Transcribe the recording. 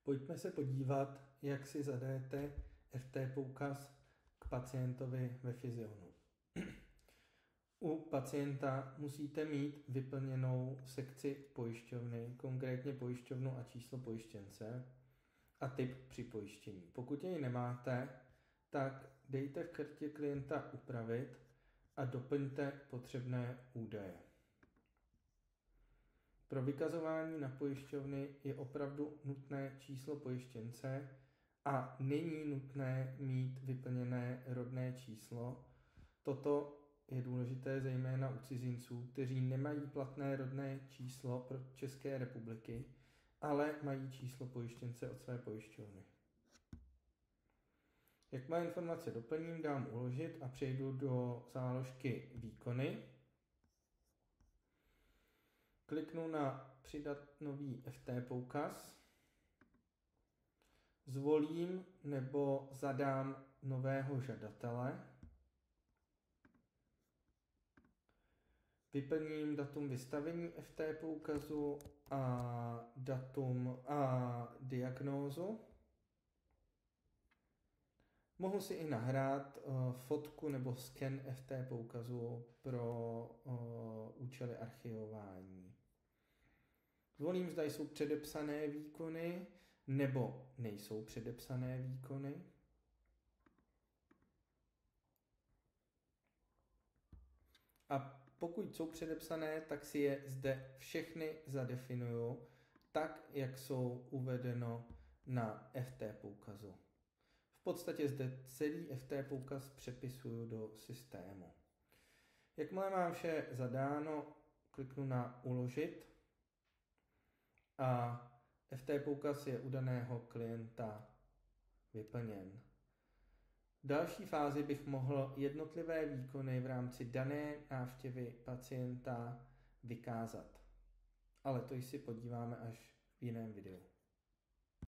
Pojďme se podívat, jak si zadajete FT poukaz k pacientovi ve Fyzionu. U pacienta musíte mít vyplněnou sekci pojišťovny, konkrétně pojišťovnu a číslo pojištěnce a typ připojištění. Pokud jej nemáte, tak dejte v kartě klienta upravit a doplňte potřebné údaje. Pro vykazování na pojišťovny je opravdu nutné číslo pojištěnce a není nutné mít vyplněné rodné číslo. Toto je důležité zejména u cizinců, kteří nemají platné rodné číslo pro České republiky, ale mají číslo pojištěnce od své pojišťovny. Jakmile informace doplním, dám uložit a přejdu do záložky výkony. Kliknu na přidat nový FT poukaz. Zvolím nebo zadám nového žadatele. Vyplním datum vystavení FT poukazu a datum a diagnózu. Mohu si i nahrát fotku nebo sken FT poukazu pro účely archivování. Zvolím, zda jsou předepsané výkony nebo nejsou předepsané výkony. A pokud jsou předepsané, tak si je zde všechny zadefinuju tak, jak jsou uvedeno na FT poukazu. V podstatě zde celý FT poukaz přepisuju do systému. Jakmile mám vše zadáno, kliknu na uložit a FT poukaz je u daného klienta vyplněn. V další fázi bych mohl jednotlivé výkony v rámci dané návštěvy pacienta vykázat. Ale to si podíváme až v jiném videu.